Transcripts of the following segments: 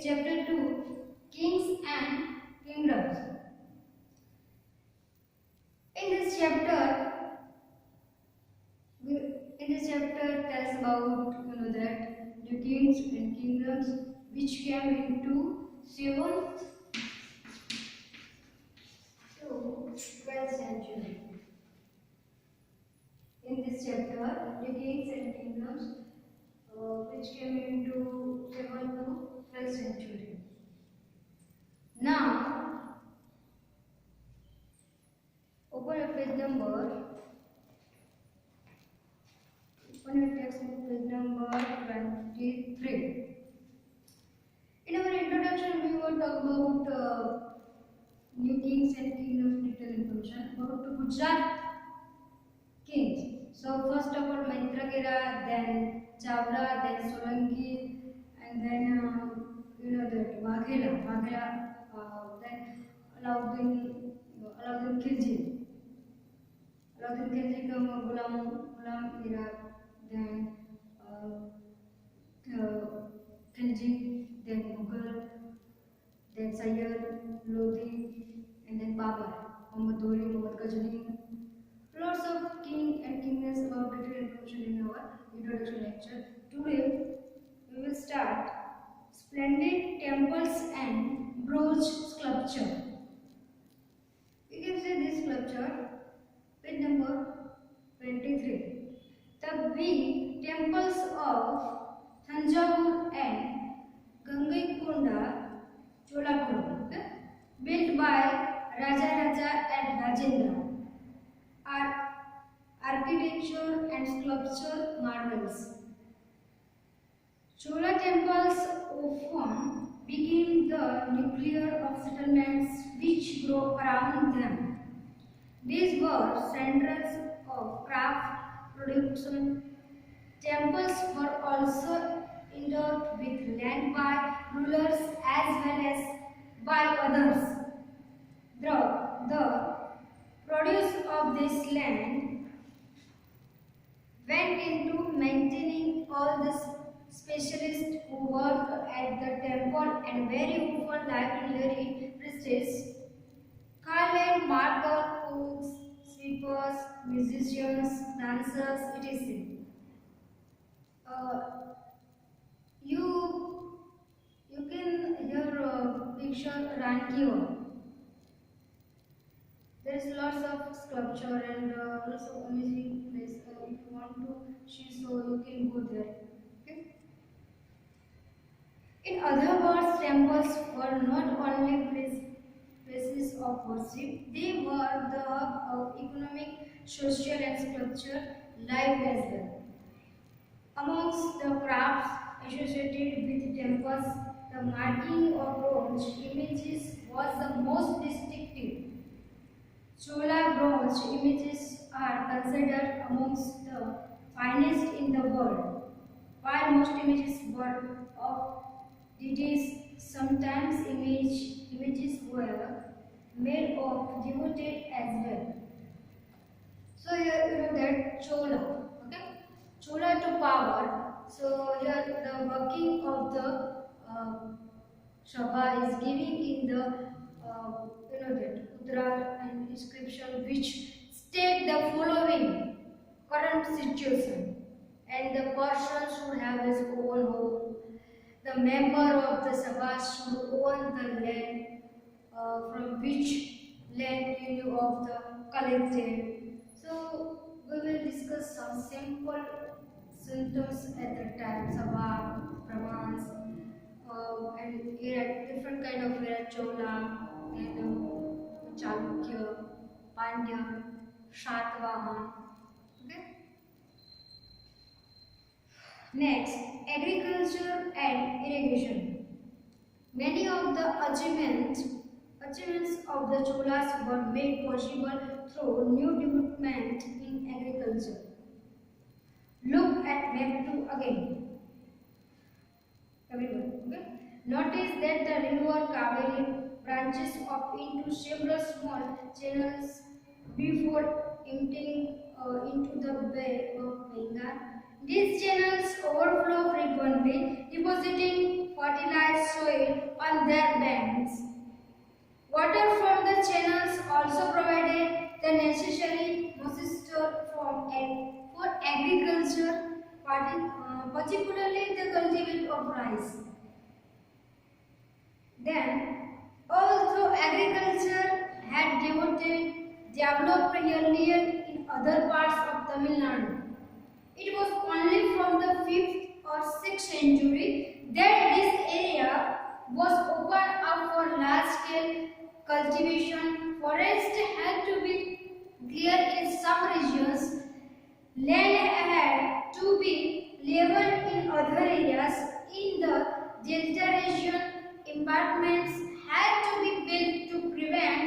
chapter 2, Kings and Kingdoms. In this chapter, tells about that the kings and kingdoms which came into 7th to 12th century. In this chapter, the kings and kingdoms which came into 7th to 12th century. Now, open a page number. Open your textbook page number 23. In our introduction, we will talk about new kings and kingdoms detailed information about the Gujarat kings. So first of all, Maitragera, then Chavra, then Solanki, and then that Waghela, then Alauddin Khilji. Alauddin Khilji come Ghulam Mira, then Khilji, then Mughal, then Sayyid, Lodi, and then Babur, Muhammad Ghori, Muhammad Ghazni. Lots of king and kingdoms about detailed information in our introduction lecture. Today we will start splendid temples and bronze sculpture. We can say this sculpture, page number 23. The big temples of Thanjavur and Gangaikonda, Cholapuram, built by Raja and Rajendra, are architecture and sculpture marvels. Chola temples often became the nucleus of settlements which grew around them. These were centers of craft production. Temples were also endowed with land by rulers as well as by others. The produce of this land went into maintaining all the specialists who worked at the temple and very often library priests, carved marble, cooks, sweepers, musicians, dancers, etc. You can hear picture Rankiwa. There is lots of sculpture and lots of amazing place. If you want to see, so you can go there. Okay? In other words, temples were not only places of worship; they were the economic, social, and spiritual life as well. Amongst the crafts associated with temples, the marking of bronze images was the most distinctive. Chola bronze images are considered amongst the finest in the world, while most images were of deities. Sometimes images were made of devoted as well. So here you know that Chola, okay? Chola to power. So here the working of the Shaba is giving in the that Udra and inscription which state the following current situation, and the person should have his own home. The member of the Sabha should own the land from which land revenue of the collected. So we will discuss some simple symptoms at the time, Sabha, Brahmans, and different kind of era, Chola, and Chalukya, Pandya, Shatvahan. Okay. Next, agriculture and irrigation. Many of the achievements of the Cholas were made possible through new development in agriculture. Look at map 2 again. Everyone, okay? Notice that the river Kaveri branches off into several small channels before emptying into the Bay of Bengal. These channels overflow frequently, depositing fertilized soil on their banks. Water from the channels also provided the necessary moisture for agriculture, particularly the cultivation of rice. Then, although agriculture had developed earlier in other parts of Tamil Nadu, it was only from the 5th or 6th century that this area was opened up for large-scale cultivation. Forests had to be cleared in some regions. Land had to be leveled in other areas. In the delta region, embankments had to be built to prevent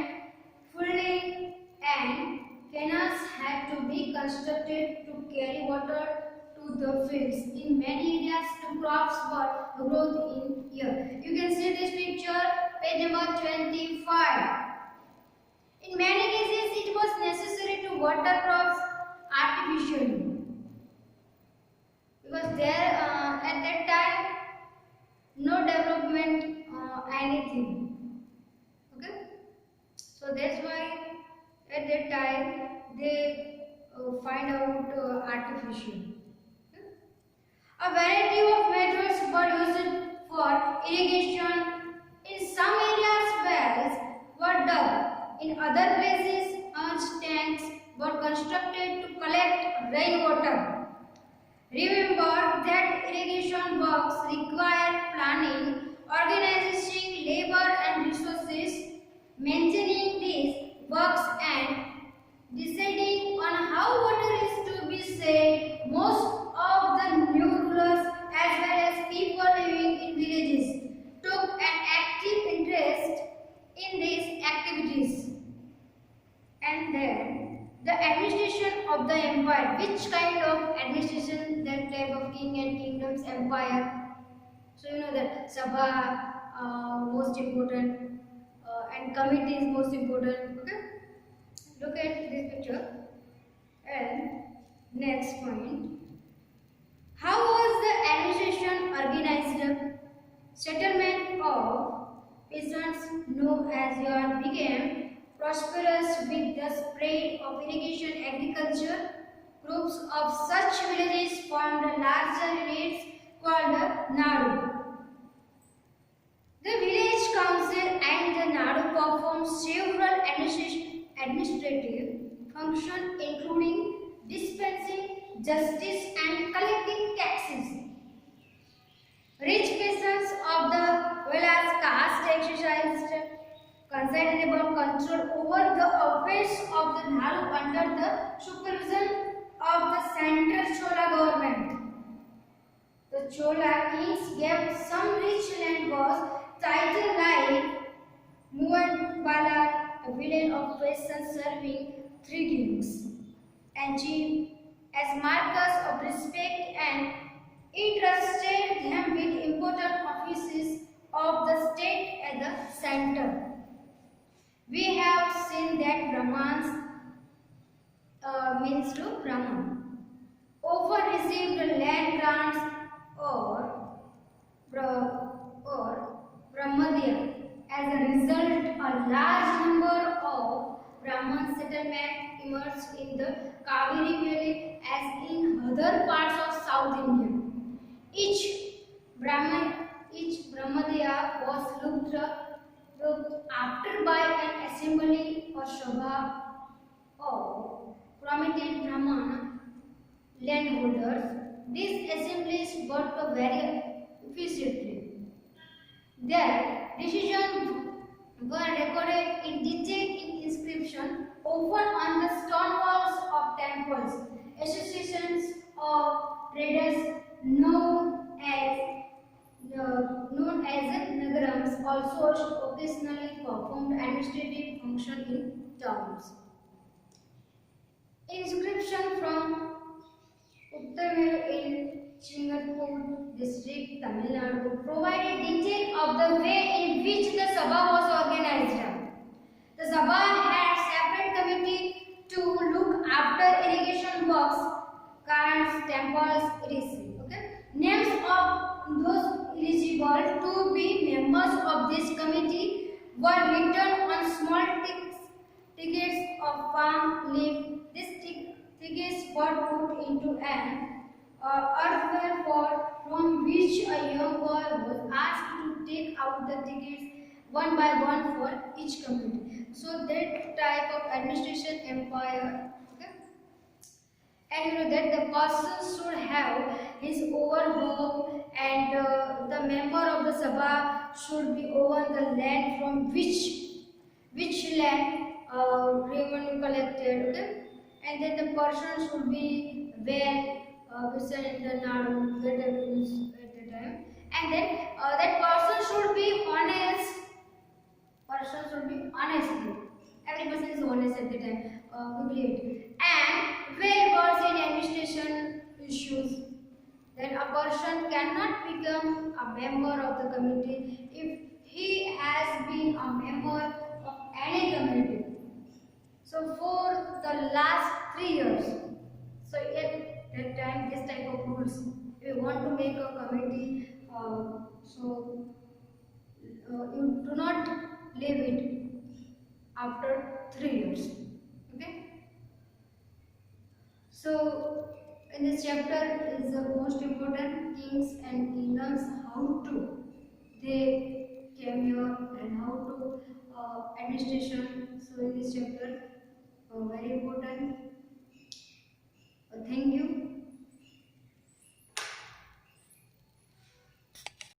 flooding, and canals had to be constructed to carry water to the fields. In many areas, the crops were grown in here. You can see this picture, page number 25. In many cases, it was necessary to water crops artificially because there at that time no development anything. Okay, so that's why at that time they find out artificial. Okay? A variety of methods were used for irrigation. In some areas, wells were dug. In other places, earth tanks were constructed to collect rainwater. Remember that irrigation works require planning, organizing labor and resources, maintaining these works and deciding on how water is to be saved. Most of the new rulers as well as people living in villages took an active interest in these activities. And then the administration of the empire. Which kind of administration? That type of king and kingdoms empire. So you know that Sabha most important and committee is most important. Okay. Look at this picture. And next point. How was the administration organized? Settlement of peasants known as yard became prosperous with the spread of irrigation agriculture. Groups of such villages formed larger units called Nadu. The village council and the Nadu performed several administrative functions including dispensing justice and collecting taxes. Rich peasants of the village caste exercised considerable control over the affairs of the Nadu under the supervision of the central Chola government. The Chola kings gave some rich land was title like Muandbala, a village of peasants serving 3 kings, and as markers of respect and entrusted them with important offices of the state at the center. We have seen that Brahmans means to Brahman often received land grants or Brahmadya. As a result, a large number of Brahman settlements emerged in the Kaveri Valley as in other parts of South India. Each Brahmadya was looked after by an assembly or Sabha of prominent Brahman landholders. These assemblies worked very efficiently. Their decisions were recorded in detail in inscription, often on the stone walls of temples. Associations of traders known as nagarams also occasionally performed administrative function in towns. Inscription from Uttamir in Chingatpur district, Tamil Nadu, provided detail of the way in which the Sabha was organized. The Sabha had separate committee to look after irrigation works, gardens, temples, etc. Okay? Names of those eligible to be members of this committee were written on small tickets of palm leaf. These tickets were put into an earthenware pot from which a young boy was asked to take out the tickets one by one for each committee. So that type of administration empire. Okay? And you know that the person should have his own home, and the member of the Sabha should be own the land from which land revenue collected. Okay? And then the person should be well beside in the Nadu that I use at the time, and then that person should be honest. Person should be honest. Every person is honest at the time. We believe. And well versed in administration issues. Then a person cannot become a member of the committee if he has been a member of any committee. So for the last 3 years. So at that time, this type of rules. If you want to make a committee, you do not leave it after 3 years. Okay. So in this chapter is the most important kings and kingdoms, how to they came here and how to administration. So in this chapter very important. Thank you.